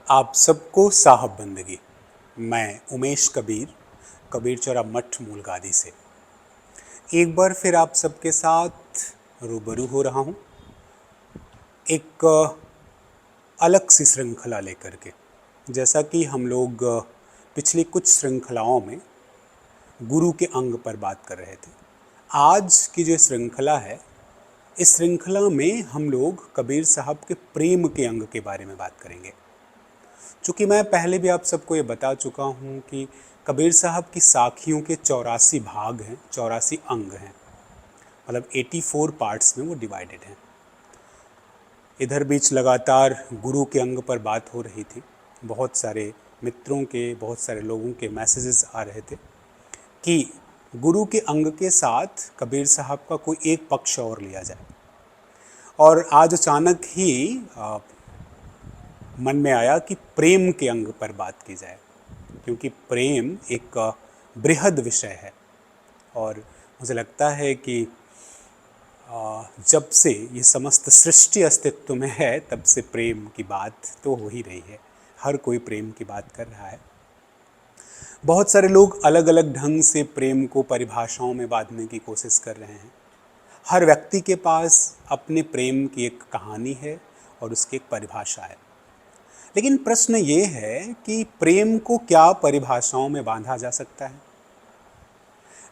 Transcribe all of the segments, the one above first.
आप सबको साहब बंदगी। मैं उमेश कबीर, कबीर चौरा मठ मूलगादी से एक बार फिर आप सबके साथ रूबरू हो रहा हूँ, एक अलग सी श्रृंखला लेकर के। जैसा कि हम लोग पिछली कुछ श्रृंखलाओं में गुरु के अंग पर बात कर रहे थे, आज की जो श्रृंखला है, इस श्रृंखला में हम लोग कबीर साहब के प्रेम के अंग के बारे में बात करेंगे। चूँकि मैं पहले भी आप सबको ये बता चुका हूँ कि कबीर साहब की साखियों के 84 भाग हैं, 84 अंग हैं, मतलब 84 पार्ट्स में वो डिवाइडेड हैं। इधर बीच लगातार गुरु के अंग पर बात हो रही थी, बहुत सारे मित्रों के, बहुत सारे लोगों के मैसेजेस आ रहे थे कि गुरु के अंग के साथ कबीर साहब का कोई एक पक्ष और लिया जाए। और आज अचानक ही मन में आया कि प्रेम के अंग पर बात की जाए, क्योंकि प्रेम एक बृहद विषय है और मुझे लगता है कि जब से ये समस्त सृष्टि अस्तित्व में है तब से प्रेम की बात तो हो ही रही है, हर कोई प्रेम की बात कर रहा है। बहुत सारे लोग अलग अलग ढंग से प्रेम को परिभाषाओं में बांधने की कोशिश कर रहे हैं। हर व्यक्ति के पास अपने प्रेम की एक कहानी है और उसकी एक परिभाषा है। लेकिन प्रश्न ये है कि प्रेम को क्या परिभाषाओं में बांधा जा सकता है,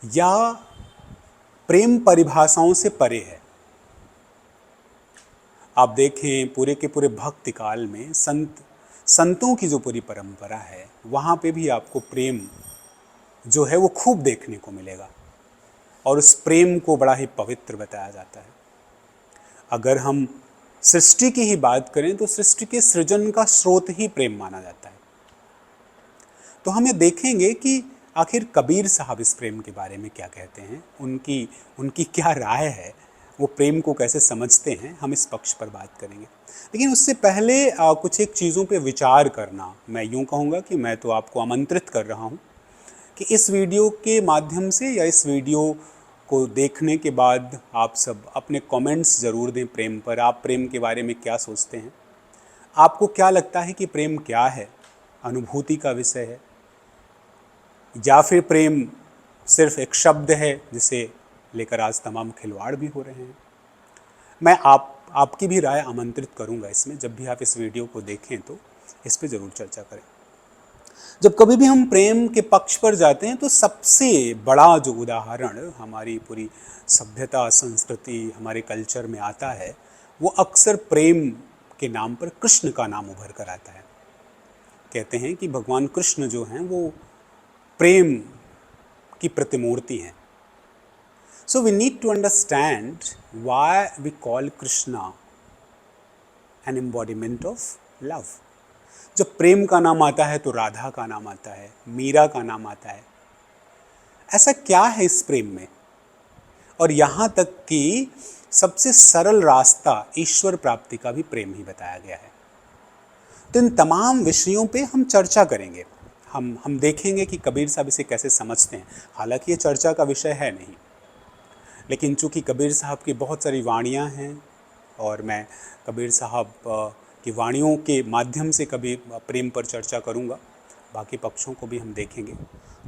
या प्रेम परिभाषाओं से परे है। आप देखें पूरे के पूरे भक्ति काल में संतों की जो पूरी परंपरा है, वहाँ पे भी आपको प्रेम जो है वो खूब देखने को मिलेगा और उस प्रेम को बड़ा ही पवित्र बताया जाता है। अगर हम सृष्टि की ही बात करें तो सृष्टि के सृजन का स्रोत ही प्रेम माना जाता है। तो हम ये देखेंगे कि आखिर कबीर साहब इस प्रेम के बारे में क्या कहते हैं, उनकी क्या राय है, वो प्रेम को कैसे समझते हैं, हम इस पक्ष पर बात करेंगे। लेकिन उससे पहले कुछ एक चीज़ों पे विचार करना, मैं यूँ कहूँगा कि मैं तो आपको आमंत्रित कर रहा हूँ कि इस वीडियो के माध्यम से या इस वीडियो को देखने के बाद आप सब अपने कमेंट्स ज़रूर दें प्रेम पर। आप प्रेम के बारे में क्या सोचते हैं, आपको क्या लगता है कि प्रेम क्या है, अनुभूति का विषय है, या फिर प्रेम सिर्फ एक शब्द है जिसे लेकर आज तमाम खिलवाड़ भी हो रहे हैं। मैं आपकी भी राय आमंत्रित करूंगा इसमें। जब भी आप इस वीडियो को देखें तो इस पे ज़रूर चर्चा करें। जब कभी भी हम प्रेम के पक्ष पर जाते हैं तो सबसे बड़ा जो उदाहरण हमारी पूरी सभ्यता, संस्कृति, हमारे कल्चर में आता है, वो अक्सर प्रेम के नाम पर कृष्ण का नाम उभर कर आता है। कहते हैं कि भगवान कृष्ण जो हैं वो प्रेम की प्रतिमूर्ति हैं। So we need to understand why we call Krishna an embodiment of love. जब प्रेम का नाम आता है तो राधा का नाम आता है, मीरा का नाम आता है। ऐसा क्या है इस प्रेम में? और यहाँ तक कि सबसे सरल रास्ता ईश्वर प्राप्ति का भी प्रेम ही बताया गया है। तो इन तमाम विषयों पे हम चर्चा करेंगे। हम देखेंगे कि कबीर साहब इसे कैसे समझते हैं। हालांकि ये चर्चा का विषय है नहीं, लेकिन चूँकि कबीर साहब की बहुत सारी वाणियाँ हैं और मैं कबीर साहब की वाणियों के माध्यम से कभी प्रेम पर चर्चा करूँगा, बाकी पक्षों को भी हम देखेंगे।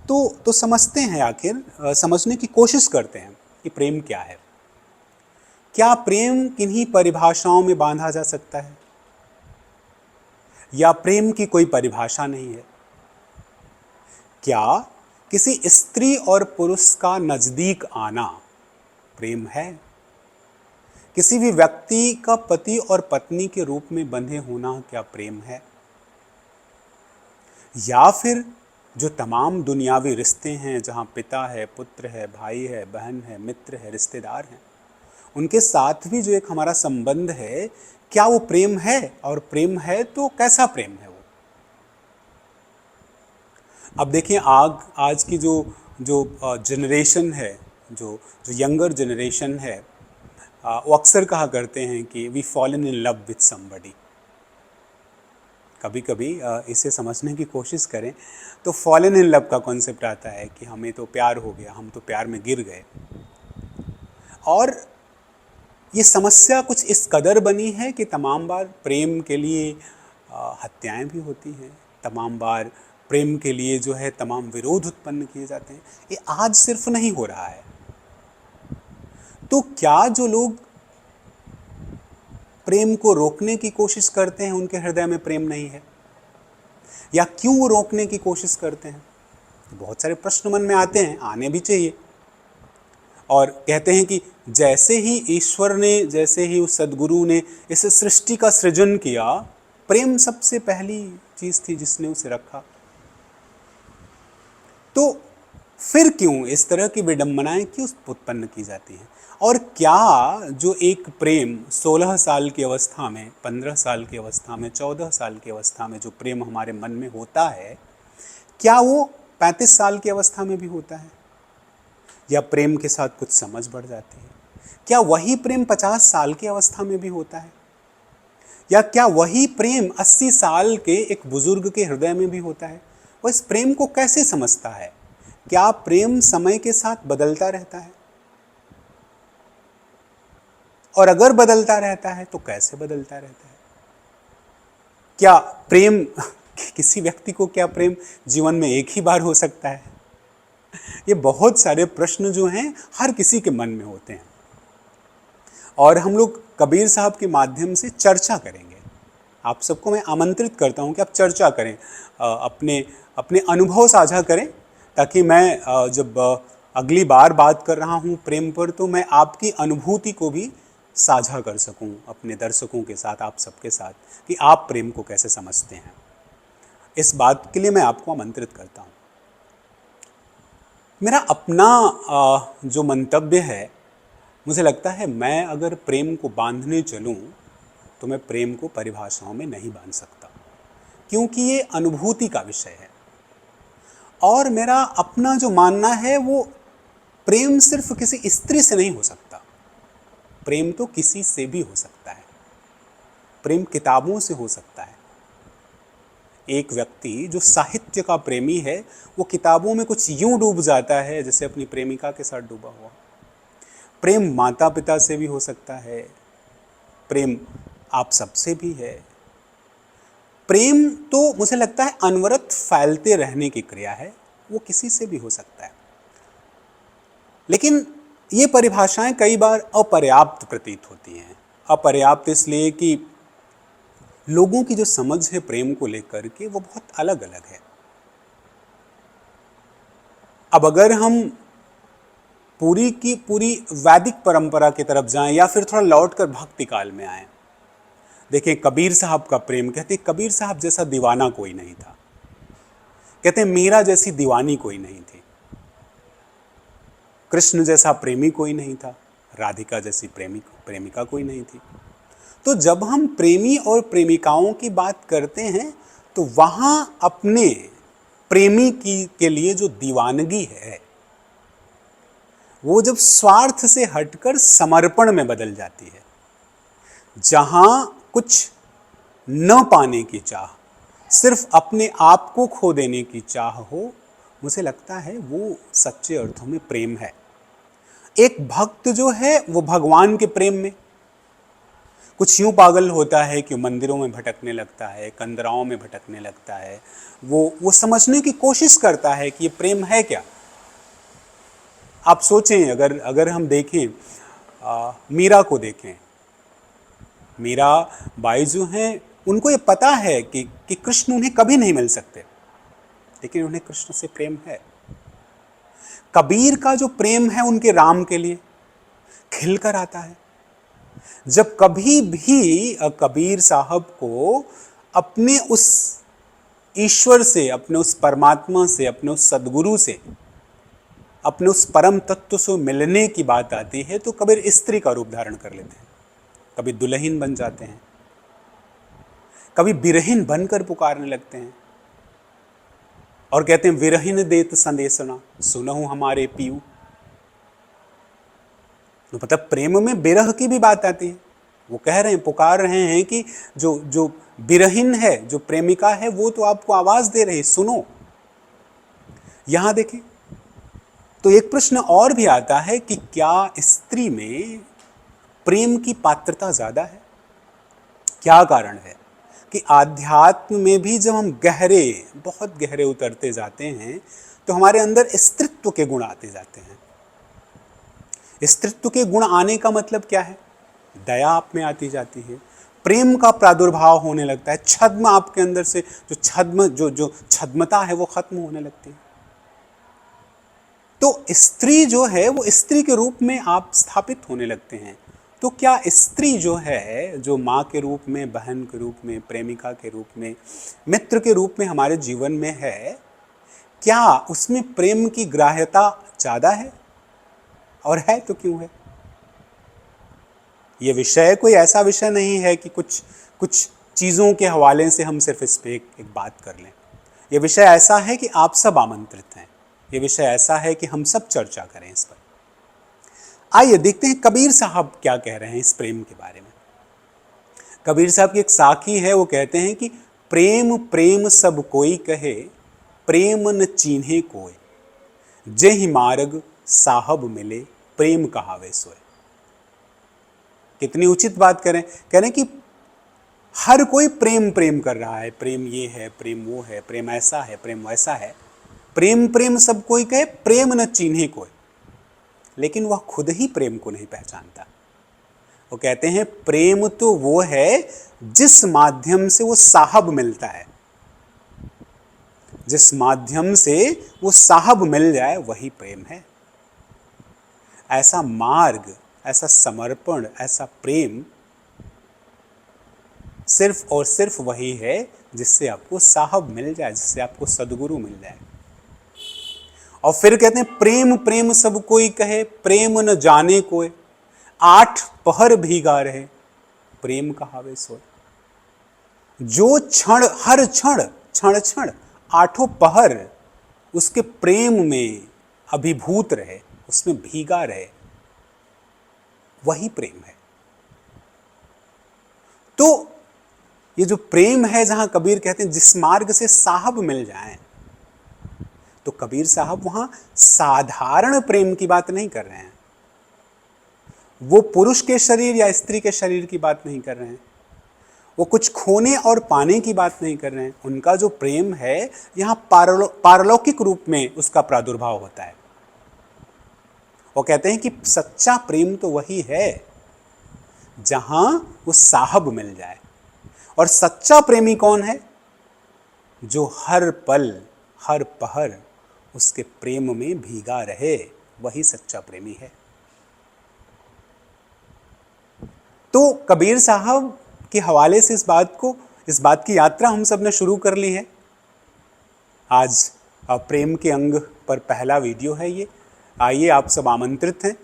तो समझते हैं, आखिर समझने की कोशिश करते हैं कि प्रेम क्या है। क्या प्रेम किन्हीं परिभाषाओं में बांधा जा सकता है, या प्रेम की कोई परिभाषा नहीं है? क्या किसी स्त्री और पुरुष का नजदीक आना प्रेम है? किसी भी व्यक्ति का पति और पत्नी के रूप में बंधे होना क्या प्रेम है? या फिर जो तमाम दुनियावी रिश्ते हैं, जहाँ पिता है, पुत्र है, भाई है, बहन है, मित्र है, रिश्तेदार हैं, उनके साथ भी जो एक हमारा संबंध है, क्या वो प्रेम है? और प्रेम है तो कैसा प्रेम है वो? अब देखिए, आज की जो जनरेशन है, जो यंगर जनरेशन है, वो अक्सर कहा करते हैं कि we fallen in love with somebody. कभी कभी इसे समझने की कोशिश करें तो फॉलन इन लव का कॉन्सेप्ट आता है कि हमें तो प्यार हो गया, हम तो प्यार में गिर गए। और ये समस्या कुछ इस कदर बनी है कि तमाम बार प्रेम के लिए हत्याएं भी होती हैं, तमाम बार प्रेम के लिए जो है तमाम विरोध उत्पन्न किए जाते हैं। ये आज सिर्फ नहीं हो रहा है। तो क्या जो लोग प्रेम को रोकने की कोशिश करते हैं उनके हृदय में प्रेम नहीं है, या क्यों वो रोकने की कोशिश करते हैं? बहुत सारे प्रश्न मन में आते हैं, आने भी चाहिए। और कहते हैं कि जैसे ही ईश्वर ने, जैसे ही उस सदगुरु ने इस सृष्टि का सृजन किया, प्रेम सबसे पहली चीज थी जिसने उसे रखा। तो फिर क्यों इस तरह की विडंबनाएं क्यों उत्पन्न की जाती हैं? और क्या जो एक प्रेम 16 साल की अवस्था में, 15 साल की अवस्था में, 14 साल की अवस्था में जो प्रेम हमारे मन में होता है, क्या वो 35 साल की अवस्था में भी होता है? या प्रेम के साथ कुछ समझ बढ़ जाती है? क्या वही प्रेम 50 साल की अवस्था में भी होता है? या क्या वही प्रेम 80 साल के एक बुजुर्ग के हृदय में भी होता है? वो इस प्रेम को कैसे समझता है? क्या प्रेम समय के साथ बदलता रहता है? और अगर बदलता रहता है तो कैसे बदलता रहता है? क्या प्रेम किसी व्यक्ति को, क्या प्रेम जीवन में एक ही बार हो सकता है? ये बहुत सारे प्रश्न जो हैं हर किसी के मन में होते हैं, और हम लोग कबीर साहब के माध्यम से चर्चा करेंगे। आप सबको मैं आमंत्रित करता हूं कि आप चर्चा करें, अपने अपने अनुभव साझा करें, ताकि मैं जब अगली बार बात कर रहा हूं प्रेम पर, तो मैं आपकी अनुभूति को भी साझा कर सकूं अपने दर्शकों के साथ, आप सबके साथ, कि आप प्रेम को कैसे समझते हैं। इस बात के लिए मैं आपको आमंत्रित करता हूं। मेरा अपना जो मंतव्य है, मुझे लगता है मैं अगर प्रेम को बांधने चलूं तो मैं प्रेम को परिभाषाओं में नहीं बांध सकता, क्योंकि ये अनुभूति का विषय है। और मेरा अपना जो मानना है वो, प्रेम सिर्फ किसी स्त्री से नहीं हो सकता, प्रेम तो किसी से भी हो सकता है। प्रेम किताबों से हो सकता है। एक व्यक्ति जो साहित्य का प्रेमी है, वो किताबों में कुछ यूं डूब जाता है जैसे अपनी प्रेमिका के साथ डूबा हुआ। प्रेम माता पिता से भी हो सकता है, प्रेम आप सबसे भी है। प्रेम तो मुझे लगता है अनवरत फैलते रहने की क्रिया है, वो किसी से भी हो सकता है। लेकिन ये परिभाषाएं कई बार अपर्याप्त प्रतीत होती हैं। अपर्याप्त इसलिए कि लोगों की जो समझ है प्रेम को लेकर के, वो बहुत अलग अलग है। अब अगर हम पूरी की पूरी वैदिक परंपरा की तरफ जाएं, या फिर थोड़ा लौटकर भक्ति काल में आए, देखें कबीर साहब का प्रेम, कहते कबीर साहब जैसा दीवाना कोई नहीं था, कहते मीरा जैसी दीवानी कोई नहीं थी, कृष्ण जैसा प्रेमी कोई नहीं था, राधिका जैसी प्रेमिका कोई नहीं थी। तो जब हम प्रेमी और प्रेमिकाओं की बात करते हैं, तो वहां अपने प्रेमी के लिए जो दीवानगी है, वो जब स्वार्थ से हटकर समर्पण में बदल जाती है, जहां कुछ न पाने की चाह, सिर्फ अपने आप को खो देने की चाह हो, मुझे लगता है वो सच्चे अर्थों में प्रेम है। एक भक्त जो है वो भगवान के प्रेम में कुछ यूं पागल होता है कि मंदिरों में भटकने लगता है, कंदराओं में भटकने लगता है, वो समझने की कोशिश करता है कि ये प्रेम है क्या। आप सोचें, अगर हम देखें, मीरा को देखें, मीरा बाई जो हैं, उनको ये पता है कि कृष्ण उन्हें कभी नहीं मिल सकते, लेकिन उन्हें कृष्ण से प्रेम है। कबीर का जो प्रेम है उनके राम के लिए खिलकर आता है। जब कभी भी कबीर साहब को अपने उस ईश्वर से, अपने उस परमात्मा से, अपने उस सदगुरु से, अपने उस परम तत्व से मिलने की बात आती है, तो कबीर स्त्री का रूप धारण कर लेते हैं, कभी दुल्हन बन जाते हैं, कभी बिरहिन बनकर पुकारने लगते हैं, और कहते हैं विरहिन देत संदेशना सुनहु हमारे पीऊ। तो मतलब प्रेम में बिरह की भी बात आती है। वो कह रहे हैं, पुकार रहे हैं कि जो बिरहिन है, जो प्रेमिका है, वो तो आपको आवाज दे रही, सुनो। यहां देखें तो एक प्रश्न और भी आता है कि क्या स्त्री में प्रेम की पात्रता ज्यादा है? क्या कारण है? कि आध्यात्म में भी जब हम गहरे, बहुत गहरे उतरते जाते हैं तो हमारे अंदर स्त्रीत्व के गुण आते जाते हैं। स्त्रीत्व के गुण आने का मतलब क्या है? दया आप में आती जाती है, प्रेम का प्रादुर्भाव होने लगता है, छद्म आपके अंदर से जो छद्मता है वो खत्म होने लगती है। तो स्त्री जो है वो स्त्री के रूप में आप स्थापित होने लगते हैं। तो क्या स्त्री जो है, जो माँ के रूप में, बहन के रूप में, प्रेमिका के रूप में, मित्र के रूप में हमारे जीवन में है, क्या उसमें प्रेम की ग्राह्यता ज़्यादा है? और है तो क्यों है? ये विषय कोई ऐसा विषय नहीं है कि कुछ चीज़ों के हवाले से हम सिर्फ इस पर एक बात कर लें। ये विषय ऐसा है कि आप सब आमंत्रित हैं। ये विषय ऐसा है कि हम सब चर्चा करें इस पर। आइए देखते हैं कबीर साहब क्या कह रहे हैं इस प्रेम के बारे में। कबीर साहब की एक साखी है, वो कहते हैं कि प्रेम प्रेम सब कोई कहे, प्रेम न चीन्हे कोय, जेहि मार्ग साहब मिले, प्रेम कहावे सोय। कितनी उचित बात करें, कह रहे हैं कि हर कोई प्रेम प्रेम कर रहा है, प्रेम ये है, प्रेम वो है, प्रेम ऐसा है, प्रेम वैसा है। प्रेम प्रेम सब कोई कहे, प्रेम न चीन्हे कोई, लेकिन वह खुद ही प्रेम को नहीं पहचानता। वो कहते हैं प्रेम तो वो है जिस माध्यम से वो साहब मिलता है, जिस माध्यम से वो साहब मिल जाए वही प्रेम है। ऐसा मार्ग, ऐसा समर्पण, ऐसा प्रेम सिर्फ और सिर्फ वही है जिससे आपको साहब मिल जाए, जिससे आपको सदगुरु मिल जाए। और फिर कहते हैं प्रेम प्रेम सब कोई कहे, प्रेम न जाने कोई, आठ पहर भीगा रहे, प्रेम कहावे सोय। जो क्षण, हर क्षण, क्षण क्षण, आठों पहर उसके प्रेम में अभिभूत रहे, उसमें भीगा रहे, वही प्रेम है। तो ये जो प्रेम है, जहां कबीर कहते हैं जिस मार्ग से साहब मिल जाएं, तो कबीर साहब वहां साधारण प्रेम की बात नहीं कर रहे हैं। वो पुरुष के शरीर या स्त्री के शरीर की बात नहीं कर रहे हैं, वो कुछ खोने और पाने की बात नहीं कर रहे हैं। उनका जो प्रेम है यहां पारलौकिक रूप में उसका प्रादुर्भाव होता है। वो कहते हैं कि सच्चा प्रेम तो वही है जहां वो साहब मिल जाए। और सच्चा प्रेमी कौन है? जो हर पल, हर पहर उसके प्रेम में भीगा रहे, वही सच्चा प्रेमी है। तो कबीर साहब के हवाले से इस बात की यात्रा हम सब ने शुरू कर ली है। आज प्रेम के अंग पर पहला वीडियो है ये। आइए, आप सब आमंत्रित हैं।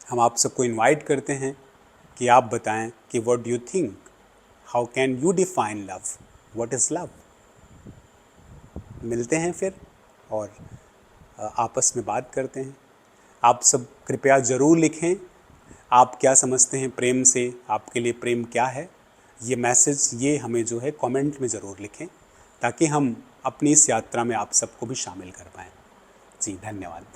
हम आप सबको इनवाइट करते हैं कि आप बताएं कि what do you think, how can you define love, what is love. मिलते हैं फिर और आपस में बात करते हैं। आप सब कृपया ज़रूर लिखें आप क्या समझते हैं प्रेम से, आपके लिए प्रेम क्या है। ये मैसेज, ये हमें जो है कमेंट में ज़रूर लिखें, ताकि हम अपनी इस यात्रा में आप सबको भी शामिल कर पाएँ। जी धन्यवाद।